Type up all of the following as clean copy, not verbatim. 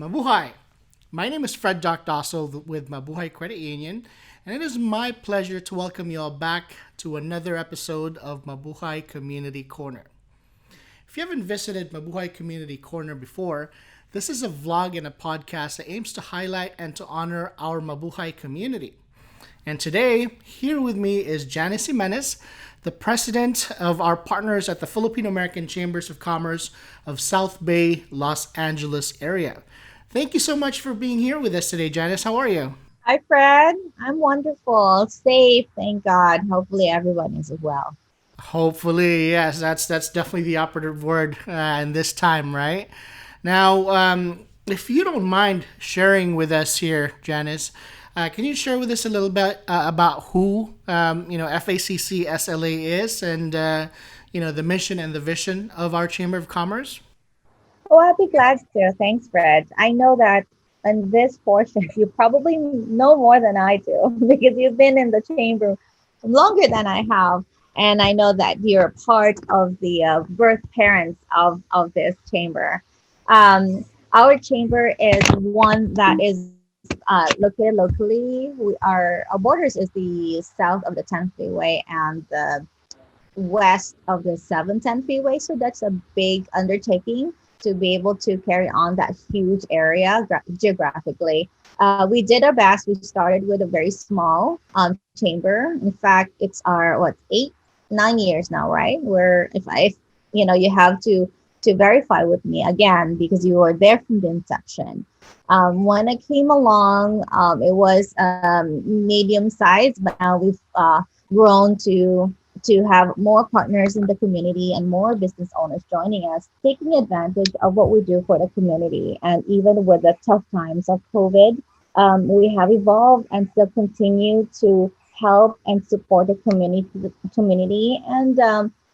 Mabuhay! My name is Fred Doc Dossel with Mabuhay Credit Union, and it is my pleasure to welcome you all back to another episode of Mabuhay Community Corner. If you haven't visited Mabuhay Community Corner before, this is a vlog and a podcast that aims to highlight and to honor our Mabuhay community. And today, here with me is Janice Jimenez, the president of our partners at the Filipino American Chambers of Commerce of SouthBay, Los Angeles area. Thank you so much for being here with us today, Janice. How are you? Hi, Fred. I'm wonderful, safe, thank God. Hopefully, everyone is as well. Hopefully, yes, that's definitely the operative word in this time, right? Now, if you don't mind sharing with us here, Janice, can you share with us a little bit about who FACC-SLAA is and the mission and the vision of our Chamber of Commerce? Oh, I'd be glad to. Thanks, Fred. I know that in this portion, you probably know more than I do because you've been in the chamber longer than I have. And I know that you're part of the birth parents of this chamber. Our chamber is one that is located locally. Our borders is the south of the 10th freeway and the west of the 710 freeway. So that's a big undertaking to be able to carry on that huge area geographically. We did our best. We started with a very small chamber. In fact, it's our 9 years now, right? Where if you have to verify with me again because you were there from the inception. When I came along, it was medium size, but now we've grown to have more partners in the community and more business owners joining us, taking advantage of what we do for the community. And even with the tough times of COVID, we have evolved and still continue to help and support the community. And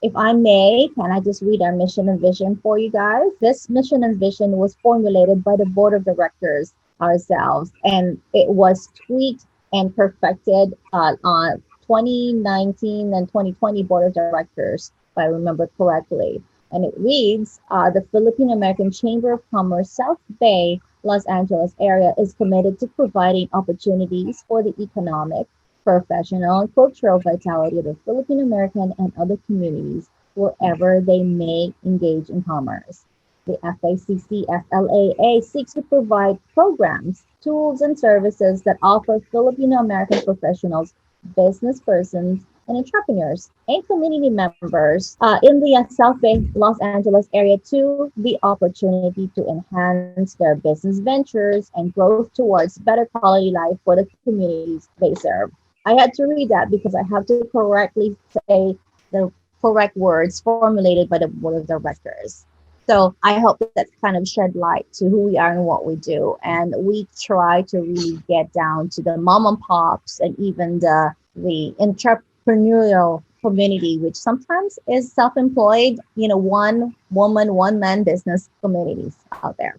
if I may, can I just read our mission and vision for you guys? This mission and vision was formulated by the board of directors ourselves, and it was tweaked and perfected on 2019 and 2020 board of directors, if I remember correctly. And it reads, the Philippine American Chamber of Commerce South Bay, Los Angeles area is committed to providing opportunities for the economic, professional, and cultural vitality of the Philippine American and other communities wherever they may engage in commerce. The FACC-SLAA seeks to provide programs, tools, and services that offer Filipino American professionals, business persons, and entrepreneurs and community members in the South Bay, Los Angeles area to the opportunity to enhance their business ventures and growth towards better quality life for the communities they serve. I had to read that because I have to correctly say the correct words formulated by the board of directors. So I hope that kind of shed light to who we are and what we do. And we try to really get down to the mom and pops and even the entrepreneurial community, which sometimes is self-employed, one woman, one man business communities out there.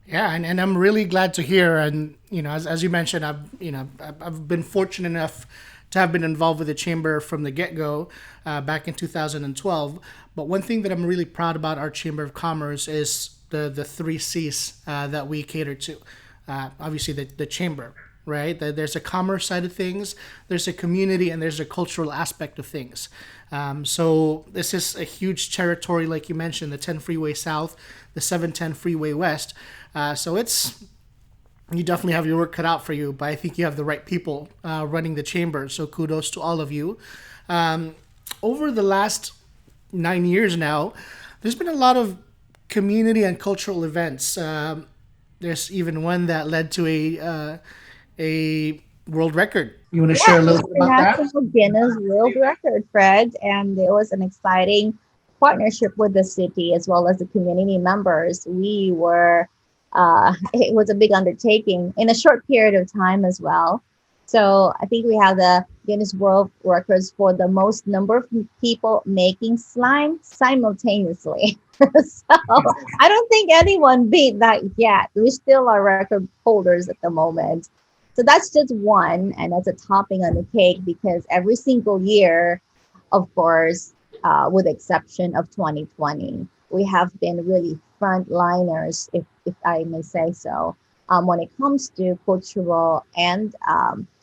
Yeah, and I'm really glad to hear. And as you mentioned, I've been fortunate enough to have been involved with the chamber from the get-go back in 2012. But one thing that I'm really proud about our Chamber of Commerce is the three C's that we cater to. Obviously, the chamber, right? There's a commerce side of things, there's a community, and there's a cultural aspect of things. So this is a huge territory, like you mentioned, the 10 Freeway South, the 710 Freeway West. So you definitely have your work cut out for you, but I think you have the right people running the chamber. So kudos to all of you. Over the last 9 years now, there's been a lot of community and cultural events. There's even one that led to a world record. You want to share a little bit about that? National Guinness World Record, Fred, and it was an exciting partnership with the city as well as the community members. It was a big undertaking in a short period of time as well. So I think we have the Guinness World Records for the most number of people making slime simultaneously. So I don't think anyone beat that yet. We still are record holders at the moment. So that's just one, and that's a topping on the cake because every single year, of course, with the exception of 2020, we have been really frontliners, if I may say so, when it comes to cultural and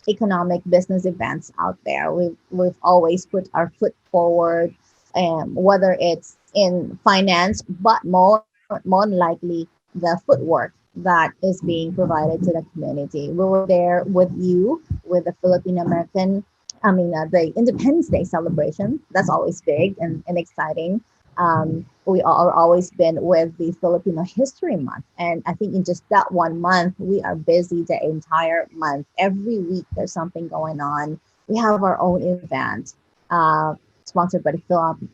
economic business events out there. We've always put our foot forward, whether it's in finance, but more likely the footwork that is being provided to the community. We were there with you, with the Philippine American, the Independence Day celebration. That's always big and exciting. We are always been with the Filipino History Month. And I think in just that 1 month, we are busy the entire month. Every week, there's something going on. We have our own event, sponsored by the FilAm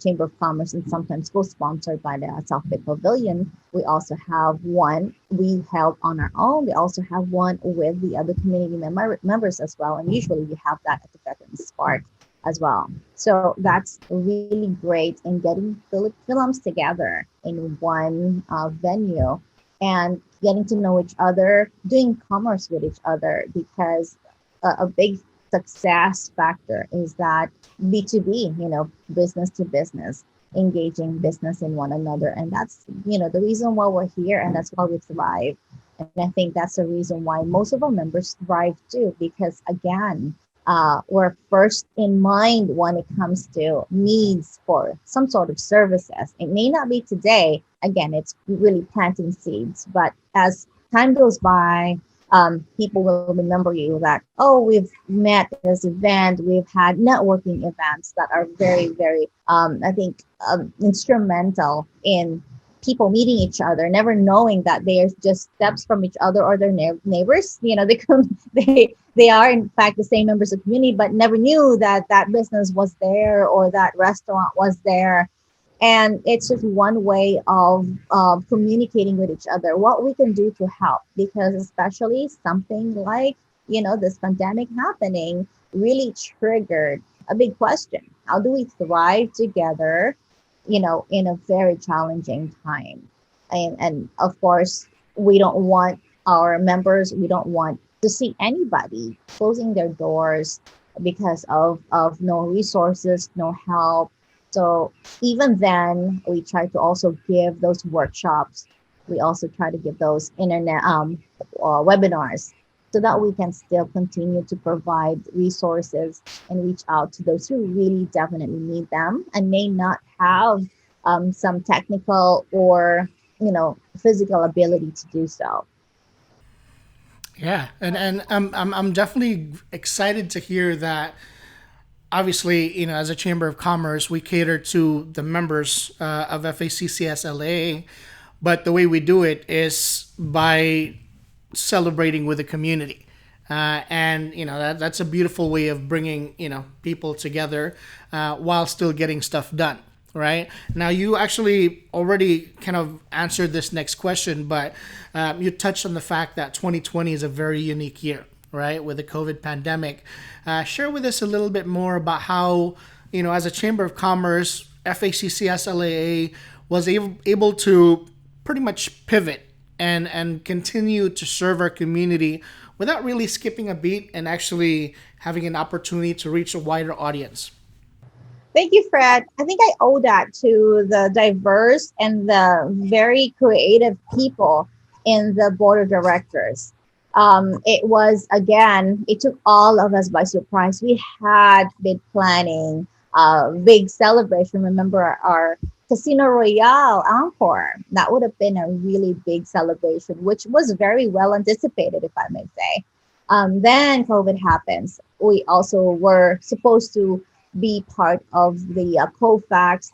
Chamber of Commerce and sometimes co-sponsored by the SouthBay Pavilion. We also have one we held on our own. We also have one with the other community members as well. And usually we have that at the Veterans Park as well. So that's really great in getting films together in one venue and getting to know each other, doing commerce with each other, because a big success factor is that B2B, business to business, engaging business in one another. And that's, the reason why we're here, and that's why we thrive. And I think that's the reason why most of our members thrive too, because again, we're first in mind when it comes to needs for some sort of services. It may not be today. Again, it's really planting seeds. But as time goes by, people will remember you that, oh, we've met at this event. We've had networking events that are very, very, I think, instrumental in people meeting each other, never knowing that they are just steps from each other or their neighbors. They are in fact the same members of the community, but never knew that that business was there or that restaurant was there. And it's just one way of communicating with each other, what we can do to help, because especially something like, this pandemic happening really triggered a big question. How do we thrive together, in a very challenging time? And of course, we don't want our members, we don't want to see anybody closing their doors because of no resources, no help. So even then, we try to also give those workshops. We also try to give those internet webinars so that we can still continue to provide resources and reach out to those who really definitely need them and may not have some technical or physical ability to do so. Yeah, and I'm definitely excited to hear that. Obviously, as a chamber of commerce, we cater to the members of FACC-SLAA, but the way we do it is by celebrating with the community. And that's a beautiful way of bringing people together while still getting stuff done. Right now, you actually already kind of answered this next question, but you touched on the fact that 2020 is a very unique year, right, with the COVID pandemic. Share with us a little bit more about how, as a Chamber of Commerce, FACC-SLAA was able to pretty much pivot and continue to serve our community without really skipping a beat and actually having an opportunity to reach a wider audience. Thank you, Fred. I think I owe that to the diverse and the very creative people in the board of directors. It was, again, it took all of us by surprise. We had been planning a big celebration. Remember our Casino Royale encore. That would have been a really big celebration, which was very well anticipated, if I may say. Then COVID happens. We also were supposed to be part of the COFAX,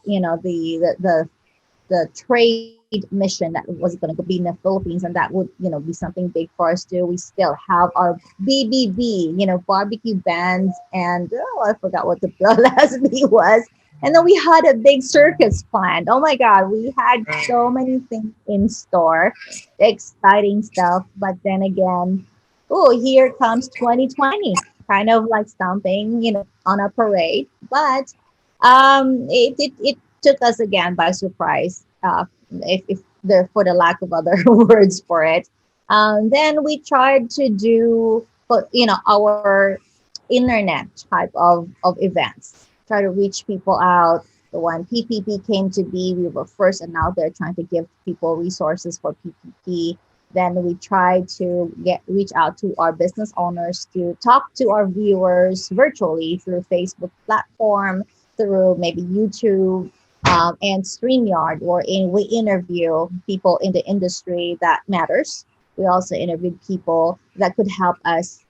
the trade mission that was going to be in the Philippines, and that would, be something big for us too. We still have our BBB, barbecue bands, and I forgot what the last B was. And then we had a big circus planned. Oh my God, we had so many things in store, exciting stuff. But then again, oh, here comes 2020, kind of like stomping, on a parade. But it took us again by surprise, if the for the lack of other words for it. Then we tried to do, our internet type of events, try to reach people out when PPP came to be, we were first and out there trying to give people resources for PPP. Then we tried to reach out to our business owners to talk to our viewers virtually through Facebook platform, through maybe YouTube, and StreamYard, wherein we interview people in the industry that matters. We also interviewed people that could help us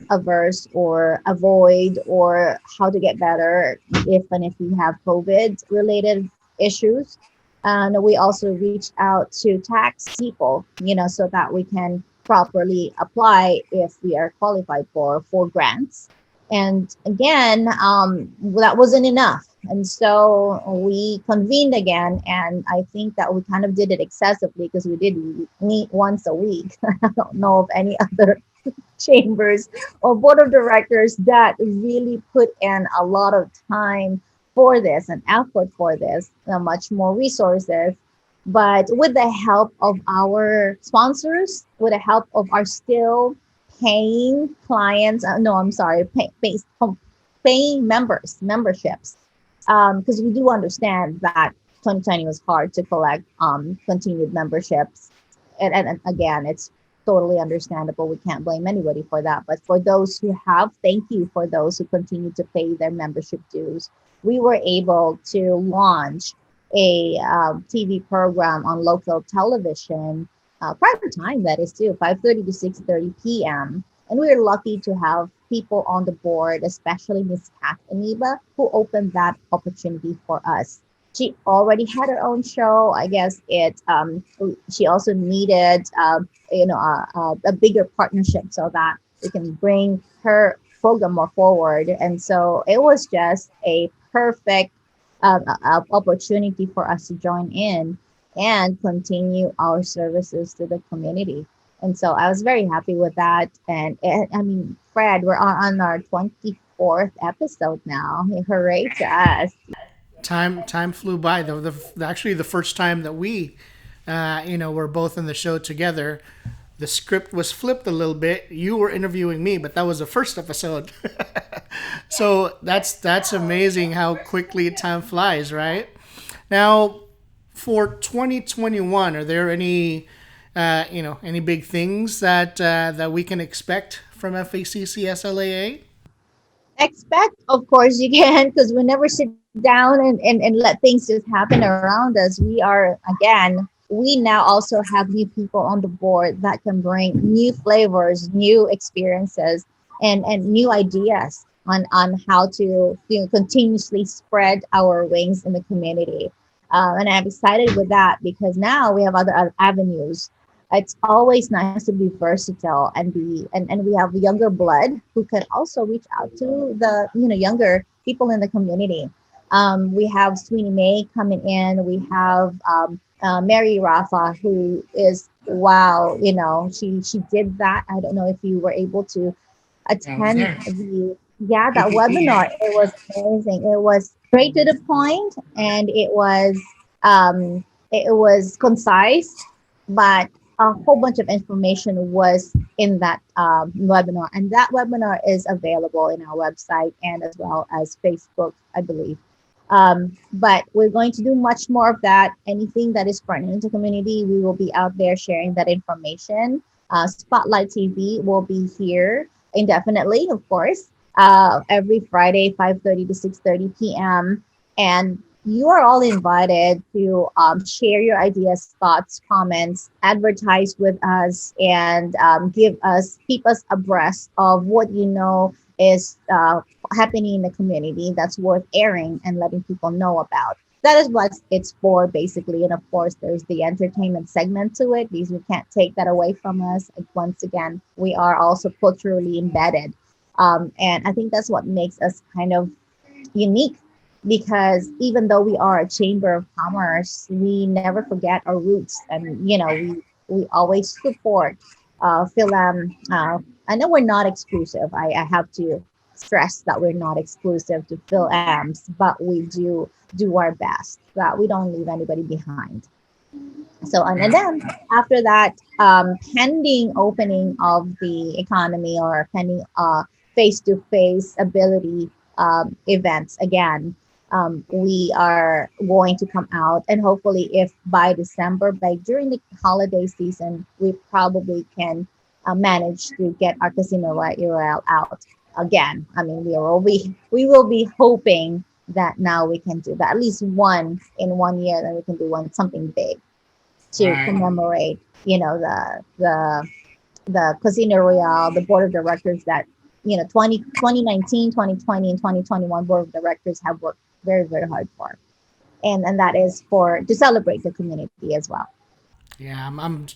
averse or avoid or how to get better if we have COVID related issues. And we also reached out to tax people, so that we can properly apply if we are qualified for grants. And again, that wasn't enough. And so we convened again, and I think that we kind of did it excessively because we did meet once a week. I don't know of any other chambers or board of directors that really put in a lot of time for this and effort for this, much more resources. But with the help of our sponsors, with the help of our still paying clients, no, I'm sorry, paying memberships, because we do understand that 2020 was hard to collect continued memberships. And again, it's totally understandable. We can't blame anybody for that. But for those who have, thank you for those who continue to pay their membership dues. We were able to launch a TV program on local television, prime time, that is too, 5:30 to 6:30 p.m. And we were lucky to have people on the board, especially Miss Kat Aniba, who opened that opportunity for us. She already had her own show. I guess she also needed a bigger partnership so that we can bring her program more forward. And so it was just a perfect opportunity for us to join in and continue our services to the community. And so I was very happy with that. And I mean, Fred, we're on our 24th episode now. Hooray to us. Time flew by. Actually, the first time that we, were both in the show together, the script was flipped a little bit. You were interviewing me, but that was the first episode. So that's amazing how quickly time flies, right? Now, for 2021, are there any big things that we can expect from FACC-SLAA? Expect, of course, you can, because we never sit down and let things just happen around us. We now also have new people on the board that can bring new flavors, new experiences, and new ideas on how to continuously spread our wings in the community. And I'm excited with that because now we have other avenues. It's always nice to be versatile and and we have younger blood who can also reach out to the younger people in the community. We have Sweeney May coming in. We have Mary Rafa, who is wow. She did that. I don't know if you were able to attend that webinar. It was amazing. It was straight to the point, and it was concise, but a whole bunch of information was in that webinar. And that webinar is available in our website and as well as Facebook, I believe. But we're going to do much more of that. Anything that is pertinent to community, we will be out there sharing that information. Spotlight TV will be here indefinitely, of course, every Friday, 5:30 to 6:30 p.m. And you are all invited to share your ideas, thoughts, comments, advertise with us, and keep us abreast of what is happening in the community that's worth airing and letting people know about. That is what it's for, basically. And of course, there's the entertainment segment to it, because we can't take that away from us. And once again, we are also culturally embedded. And I think that's what makes us kind of unique, because even though we are a chamber of commerce, we never forget our roots, and we always support FilAm. I know we're not exclusive. I have to stress that we're not exclusive to FilAms, but we do our best that we don't leave anybody behind. So and then after that, pending opening of the economy, or pending face-to-face ability events again, we are going to come out, and hopefully if by December, by during the holiday season, we probably can manage to get our casino URL out again. I mean, we will be hoping that now we can do that at least one in 1 year, then we can do one something big to Right. commemorate, the Casino Royale, the board of directors that, 2019, 2020, and 2021 board of directors have worked very, very hard for. And that is for to celebrate the community as well. Yeah,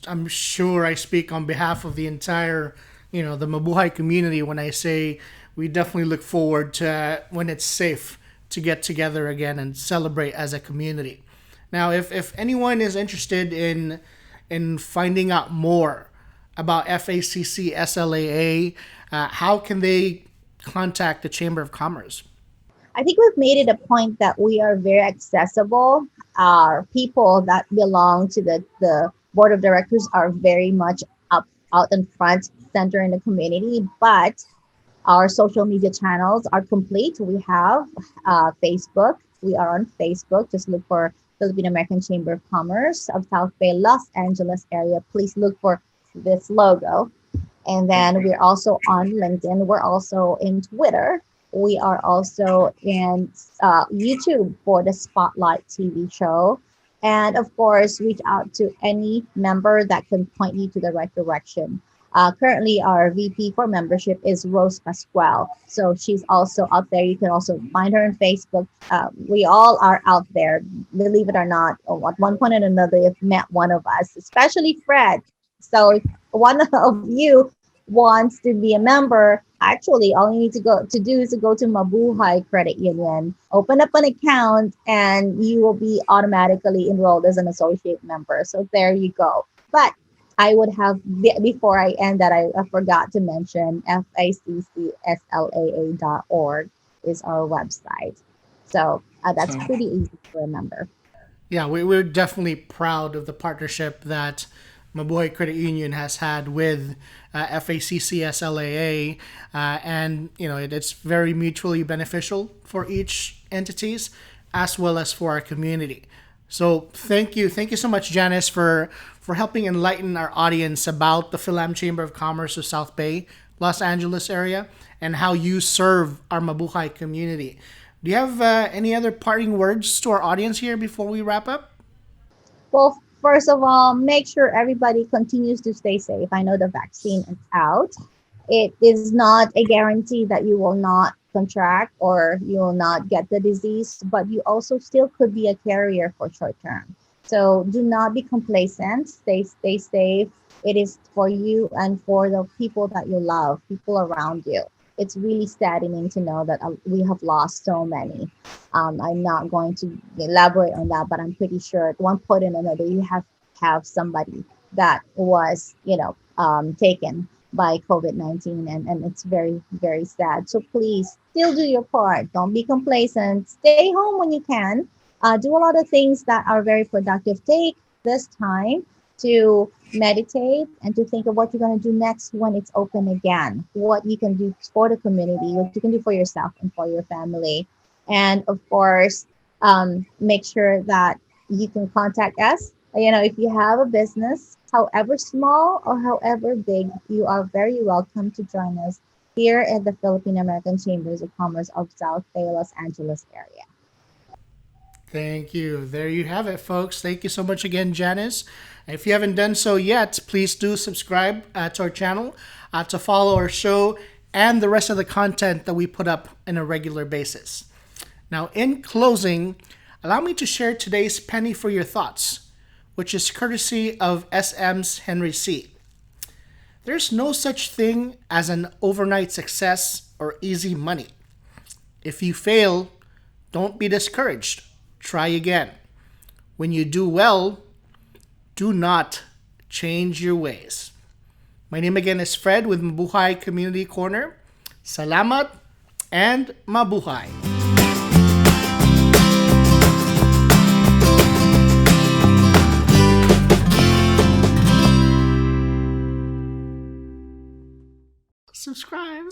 I'm sure I speak on behalf of the entire, the Mabuhay community when I say we definitely look forward to when it's safe to get together again and celebrate as a community. Now, if anyone is interested in finding out more about FACC-SLAA, how can they contact the Chamber of Commerce? I think we've made it a point that we are very accessible. Our people that belong to the board of directors are very much up out in front, center in the community. But our social media channels are complete. We have Facebook. We are on Facebook. Just look for Philippine American Chamber of Commerce of South Bay, Los Angeles area. Please look for this logo. And then we're also on LinkedIn. We're also in Twitter. We are also in YouTube for the Spotlight TV show. And of course, reach out to any member that can point you to the right direction. Currently, our VP for membership is Rose Pascual. So she's also out there. You can also find her on Facebook. We all are out there, believe it or not. At one point or another, you've met one of us, especially Fred. So if one of you wants to be a member, actually, all you need to do is to go to Mabuhay Credit Union, open up an account, and you will be automatically enrolled as an associate member. So there you go. But I would have, before I end that, I forgot to mention FACC-SLAA.org is our website. So that's So pretty easy to remember. yeah, we're definitely proud of the partnership that Mabuhay Credit Union has had with FACC-SLAA, and it's very mutually beneficial for each entities as well as for our community. So thank you so much, Janice, for helping enlighten our audience about the FilAm Chamber of Commerce of South Bay, Los Angeles area, and how you serve our Mabuhay community. Do you have any other parting words to our audience here before we wrap up? Well, first of all, make sure everybody continues to stay safe. I know the vaccine is out. It is not a guarantee that you will not contract or you will not get the disease, but you also still could be a carrier for short term. So do not be complacent. Stay safe. It is for you and for the people that you love, people around you. It's really saddening to know that we have lost so many. I'm not going to elaborate on that, but I'm pretty sure at one point or another you have somebody that was, taken by COVID-19, and it's very, very sad. So please still do your part. Don't be complacent. Stay home when you can. Do a lot of things that are very productive. Take this time to meditate and to think of what you're going to do next when it's open again, what you can do for the community, what you can do for yourself and for your family. And of course, make sure that you can contact us. If you have a business, however small or however big, you are very welcome to join us here at the Philippine American Chambers of Commerce of South Bay, Los Angeles area. Thank you. There you have it, folks. Thank you so much again, Janice. If you haven't done so yet, please do subscribe to our channel, to follow our show and the rest of the content that we put up on a regular basis. Now, in closing, allow me to share today's penny for your thoughts, which is courtesy of SM's Henry C. There's no such thing as an overnight success or easy money. If you fail, don't be discouraged. Try again. When you do well, do not change your ways. My name again is Fred with Mabuhay Community Corner. Salamat and Mabuhay. Subscribe.